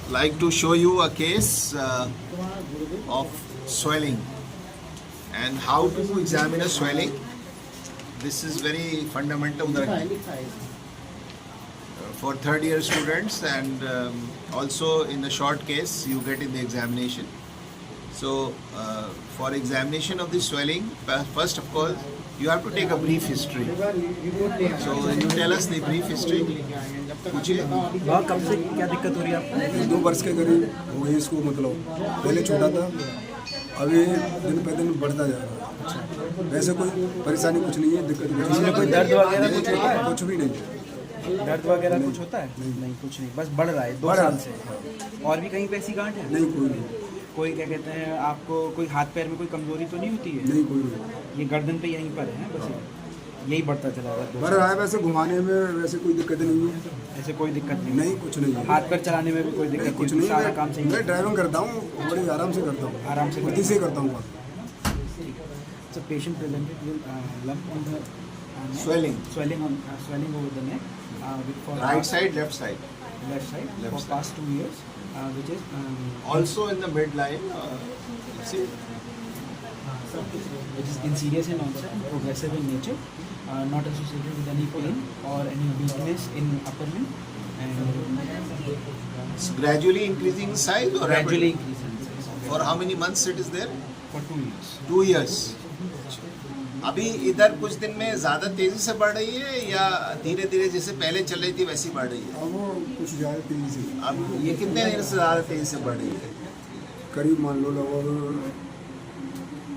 Like to show you a case of swelling and how to examine a swelling. This is very fundamental for third year students, and also in the short case you get in the examination. So for examination of the swelling, first of course you have to take a brief history. So you tell us the brief history. पूछिए। वहाँ कब से क्या दिक्कत हो रही है आपको? 2 वर्ष के करीब हो गई इसको, मतलब पहले छोटा था, अभी दिन पे दिन बढ़ता जा रहा है। वैसे कोई परेशानी कुछ नहीं है, दिक्कत कुछ नहीं है। कोई दर्द वगैरह कुछ होता है? कुछ भी नहीं। दर्द वगैरह कुछ होता है? नहीं कुछ नहीं, बस बढ़ रहा है 2 साल से। और भी कहीं पे ऐसी गांठ है? नहीं, कोई नहीं। कोई क्या कहते हैं, आपको कोई हाथ पैर में कोई कमजोरी तो नहीं होती है? नहीं, कोई नहीं। ये गर्दन पे यहीं पर है, बस यही बढ़ता चला रहा है। बढ़ रहा है, वैसे घुमाने में वैसे कोई दिक्कत नहीं है। ऐसे कोई दिक्कत नहीं? नहीं, कुछ नहीं है। हाथ पैर चलाने में भी कोई दिक्कत कुछ नहीं। सारा काम सही मैं ड्राइविंग करता हूँ, बड़ी आराम से करता हूँ, आराम से फुर्ती से करता हूँ। So patient presented with lump on the Swelling. swelling over the neck, for Right side, left side. left side Left for side. past 2 years, which is Also in the midline. See, which is insidious in onset and progressive in nature, not associated with any pain or any weakness in upper limb, and it's gradually increasing in size or gradually rapidly? increasing in size. For how many months it is there? For 2 years. 2 years. अभी इधर कुछ दिन में ज़्यादा तेज़ी से बढ़ रही है या धीरे धीरे जैसे पहले चल रही थी वैसी बढ़ रही है? अब वो कुछ ज़्यादा तेज़ी से, अब ये कितने दिन से ज़्यादा तेज़ी से बढ़ रही है? करीब मान लो लगभग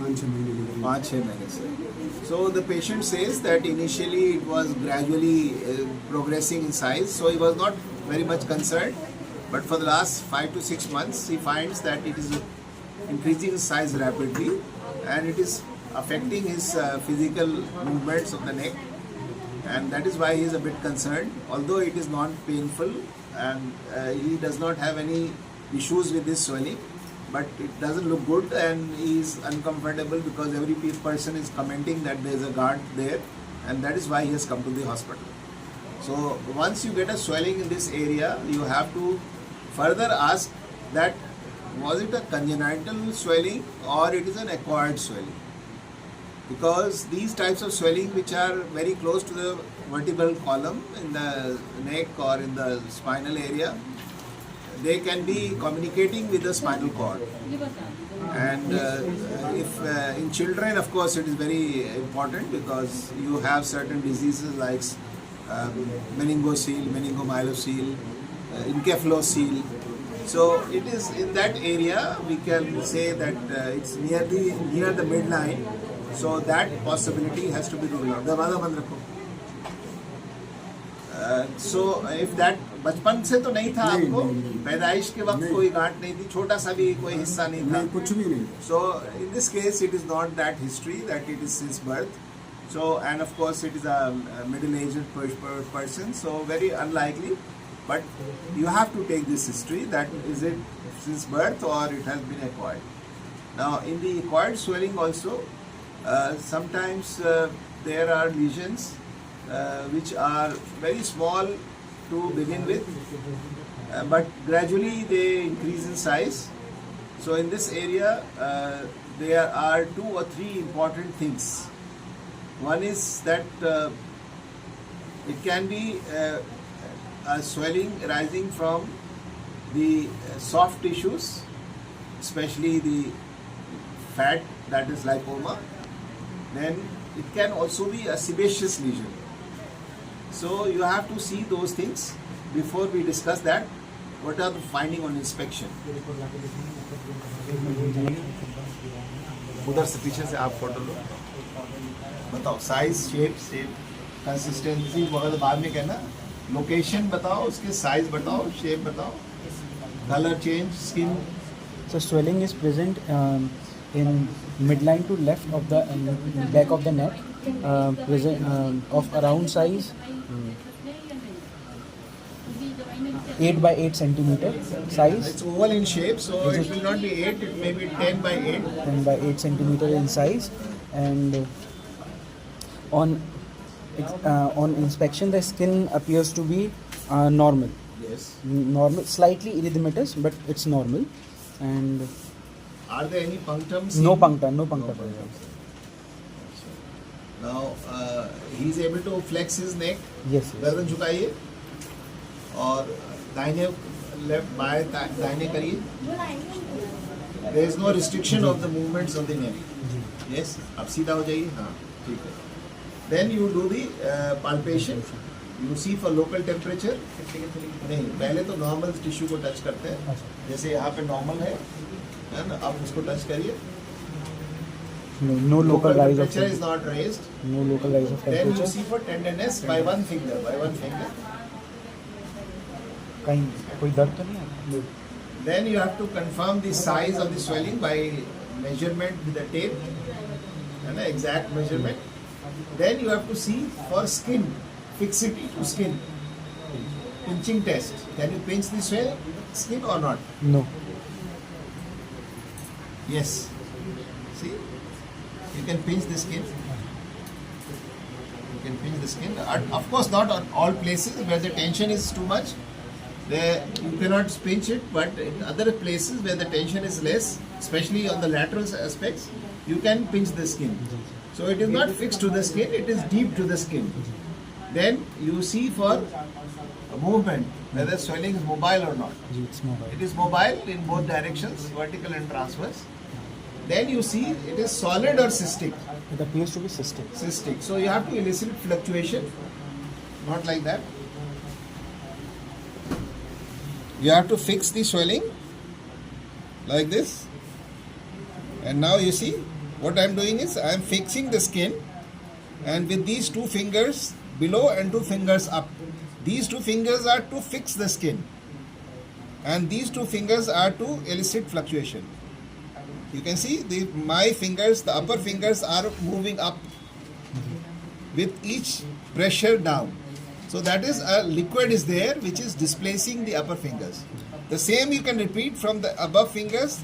5-6 महीने के करीब। 5-6 महीने से. So the patient says that initially it was gradually progressing in size, so he was not very much concerned. But for the last 5 to 6 months, he finds that it is increasing in size rapidly, and it is affecting his physical movements of the neck, and that is why he is a bit concerned. Although it is not painful, and he does not have any issues with this swelling, but it doesn't look good, and he is uncomfortable because every person is commenting that there is a guard there, and that is why he has come to the hospital. So once you get a swelling in this area, you have to further ask that was it a congenital swelling or it is an acquired swelling, because these types of swelling which are very close to the vertebral column in the neck or in the spinal area, they can be communicating with the spinal cord, and if in children of course it is very important because you have certain diseases like meningocele, meningomyelocele, encephalocele. So it is in that area we can say that it's near the midline, so that possibility has to be ruled out. दरवाजा बंद रखो. So if that बचपन से तो नहीं था आपको, पैदाइश के वक्त कोई गांठ नहीं थी, छोटा सा भी कोई हिस्सा नहीं था? नहीं, कुछ भी नहीं। So in this case it is not that history, that it is since birth. So, and of course it is a middle-aged person, so very unlikely. But you have to take this history, that is it since birth or it has been acquired. Now in the acquired swelling also, sometimes there are lesions which are very small to begin with, but gradually they increase in size. So in this area there are 2 or 3 important things. One is that it can be a swelling arising from the soft tissues, especially the fat, that is lipoma. Then it can also be a sebaceous lesion. So you have to see those things before we discuss that. What are the finding on inspection? उधर से पीछे से आप photo लो, बताओ size, shape, consistency वगैरह बाद में कहना. लोकेशन बताओ, उसके साइज बताओ, शेप बताओ, colour change, skin. So swelling is present in midline to left of the back of the neck, present of around size 8 by 8 centimeter size. It's oval in shape, so it will not be 8, it may be 10 by 8. 10 by 8 centimeter in size, and on inspection the skin appears to be normal. Yes. Normal, slightly erythematous, but it's normal. And Are there any punctums? no seen? puncta, no No puncta. punctums. Now he is able to flex his neck. Yes, yes. गर्दन झुकाइए और दाहिने left बाएं दाहिने करिए. There is no restriction of the movements of the neck. Yes. अब सीधा हो जाइए. हाँ, ठीक है. Then you do the palpation. You see for local temperature. नहीं, पहले तो नॉर्मल टिश्यू को टच करते हैं. जैसे यहाँ पे नॉर्मल है ना, आप उसको टच करिए. No local rise of temperature is not raised. no local rise of Then you temperature. see for tenderness by one finger. कहीं कोई दर्द तो नहीं है? Then you have to confirm the size of the swelling by measurement with the tape, and exact measurement. Then you have to see for skin fixity to skin. Pinching test. Can you pinch the skin or not? No. Yes. See, you can pinch the skin. You can pinch the skin. Of course, not on all places where the tension is too much. There you cannot pinch it, but in other places where the tension is less, especially on the lateral aspects, you can pinch the skin. So it is not fixed to the skin; it is deep to the skin. Then you see for movement whether swelling is mobile or not. Ji, it's mobile. It is mobile in both directions, vertical and transverse. Then you see it is solid or cystic. It appears to be cystic. Cystic. So you have to elicit fluctuation, not like that. You have to fix the swelling like this. And now you see what I am doing is I am fixing the skin, and with these two fingers below and two fingers up. These two fingers are to fix the skin, and these two fingers are to elicit fluctuation. You can see my fingers, the upper fingers are moving up with each pressure down. So that is a liquid is there which is displacing the upper fingers. The same you can repeat from the above fingers.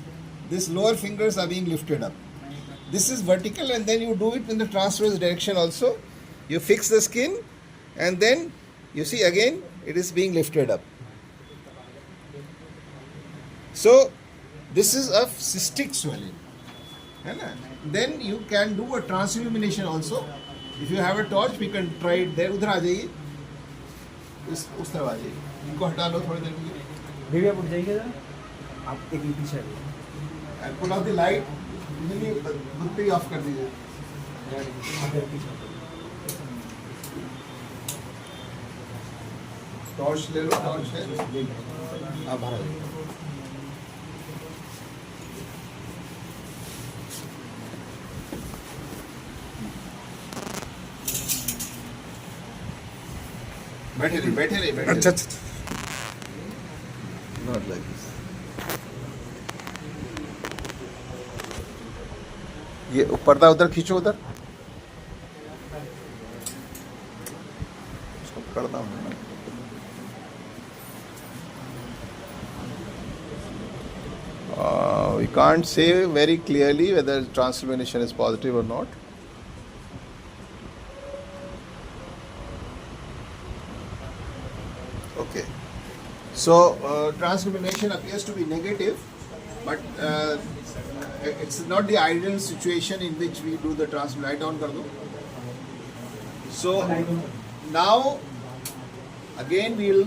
These lower fingers are being lifted up. This is vertical, and then you do it in the transverse direction also. You fix the skin, and then you see again it is being lifted up. So this is a cystic swelling. Then you can do a transillumination also. If you have a torch, we can try it there. उधर आ जाइए, उस तरफ आ जाइए. इनको हटा लो थोड़ी देर के लिए. देवी आप उठ जाइए जरा, आप एक पीछे आइए. And put off the light. Easily बुत्ती ऑफ कर दीजिए. टॉर्च ले लो, टॉर्च है. आप बाहर आइए. बैठे रहिए. अच्छा Not like this. ये पर्दा उधर खींचो, उधर इसको पर्दा होना. We can't say very clearly whether transillumination is positive or not. Okay. So transillumination appears to be negative, but it's not the ideal situation in which we do the transillumination. Light on kar do. So now again we'll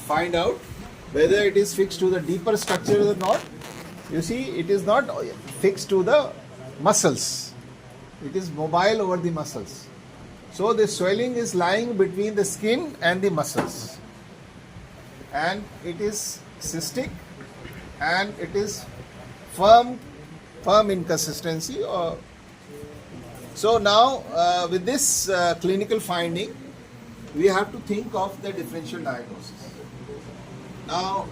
find out whether it is fixed to the deeper structure or not. You see, it is not fixed to the muscles. It is mobile over the muscles. So the swelling is lying between the skin and the muscles. And it is cystic, and it is firm in consistency. So now with this clinical finding, we have to think of the differential diagnosis. Now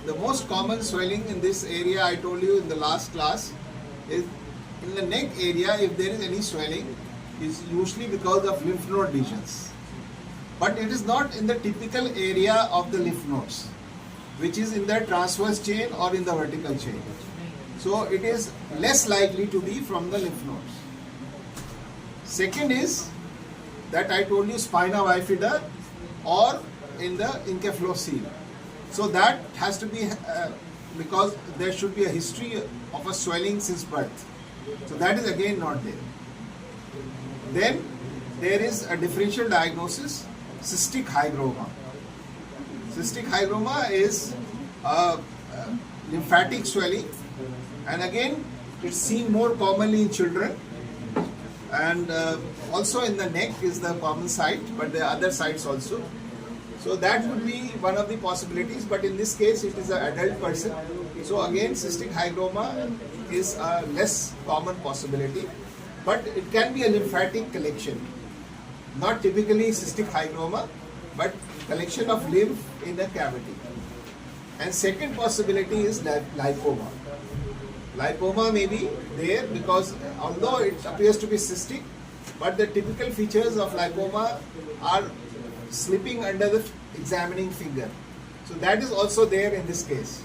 the most common swelling in this area, I told you in the last class, is in the neck area. If there is any swelling, is usually because of lymph node lesions. But it is not in the typical area of the lymph nodes, which is in the transverse chain or in the vertical chain. So it is less likely to be from the lymph nodes. Second is that I told you spina bifida or in the encephalocele. So that has to be because there should be a history of a swelling since birth. So that is again not there. Then there is a differential diagnosis, cystic hygroma. Cystic hygroma is a lymphatic swelling, and again it's seen more commonly in children, and also in the neck is the common site, but the other sites also. So that would be one of the possibilities, but in this case it is an adult person. So again cystic hygroma is a less common possibility, but it can be a lymphatic collection. Not typically cystic hygroma, but collection of lymph in a cavity. And second possibility is lipoma. Lipoma may be there because although it appears to be cystic, but the typical features of lipoma are slipping under the examining finger. So that is also there in this case.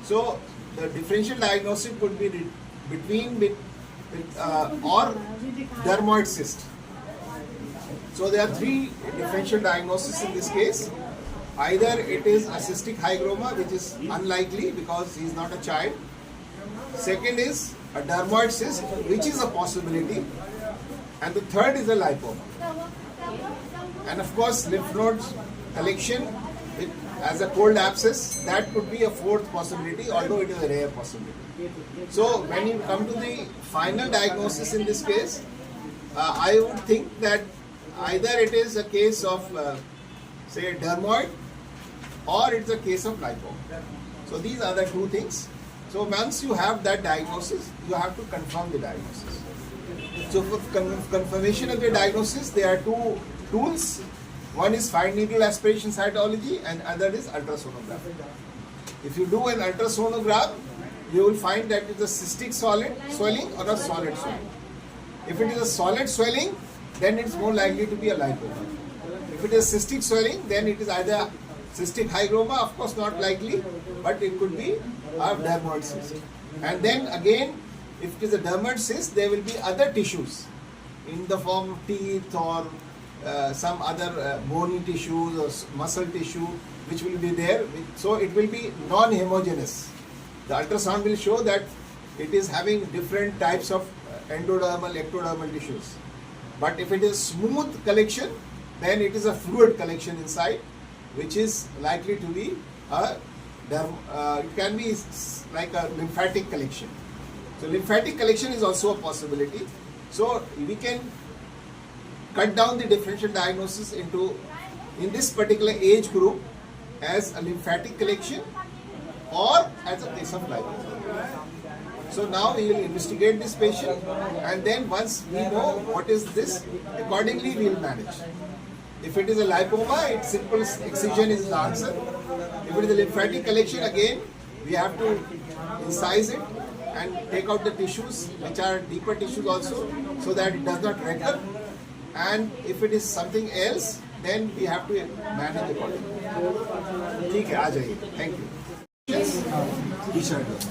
So the differential diagnosis could be between or dermoid cyst. So there are three differential diagnoses in this case. Either it is a cystic hygroma, which is unlikely because he is not a child. Second is a dermoid cyst, which is a possibility. And the third is a lipoma. And of course, lymph nodes collection as a cold abscess, that could be a fourth possibility, although it is a rare possibility. So when you come to the final diagnosis in this case, I would think that either it is a case of say dermoid, or it's a case of lipoma. So these are the two things. So once you have that diagnosis, you have to confirm the diagnosis. So for confirmation of the diagnosis, there are two tools. One is fine needle aspiration cytology and other is ultrasonography. If you do an ultrasonograph, you will find that it is a cystic solid swelling or a solid swelling. If it is a solid swelling, then it's more likely to be a lipoma. If it is cystic swelling, then it is either cystic hygroma, of course not likely, but it could be a dermoid cyst. And then again, if it is a dermoid cyst, there will be other tissues in the form of teeth or some other bony tissues or muscle tissue which will be there. So it will be non-homogeneous. The ultrasound will show that it is having different types of endodermal, ectodermal tissues. But if it is smooth collection, then it is a fluid collection inside, which is likely to be it can be like a lymphatic collection. So lymphatic collection is also a possibility. So we can cut down the differential diagnosis into, in this particular age group, as a lymphatic collection or as a case of lipoma. So now we will investigate this patient, and then once we know what is this, accordingly we will manage. If it is a lipoma, its simple excision is the answer. If it is a lymphatic collection, again we have to incise it and take out the tissues, which are deeper tissues also, so that it does not recur. And if it is something else, then we have to manage accordingly. ठीक है, आ जाइए. Thank you. Yes.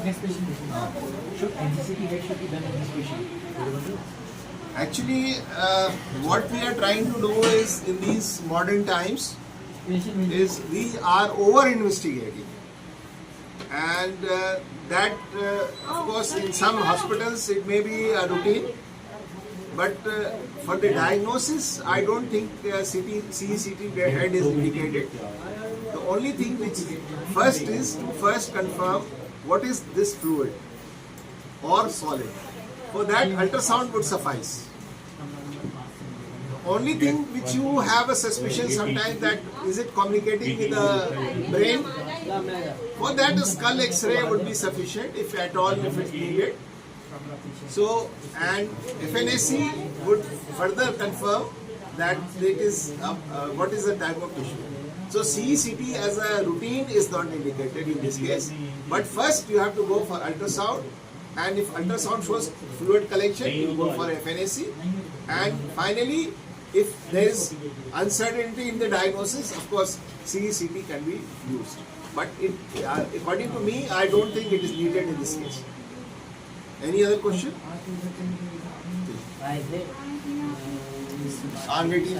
Next patient. Should NCCT head should be done in this patient? Actually, what we are trying to do is, in these modern times, is we are over-investigating. And that, of course, in some hospitals it may be a routine. But for the diagnosis, I don't think CECT head is indicated. The only thing which first is to first confirm what is this fluid or solid. For that, ultrasound would suffice. The only thing which you have a suspicion sometimes that is it communicating with the brain. For that, a skull X-ray would be sufficient if at all, if it's needed. So, and FNAC would further confirm that it is what is the type of tissue. So CECT as a routine is not indicated in this case. But first you have to go for ultrasound, and if ultrasound shows fluid collection, you go for FNAC. And finally, if there is uncertainty in the diagnosis, of course CECT can be used. But according to me, I don't think it is needed in this case. Any other question? I'm waiting.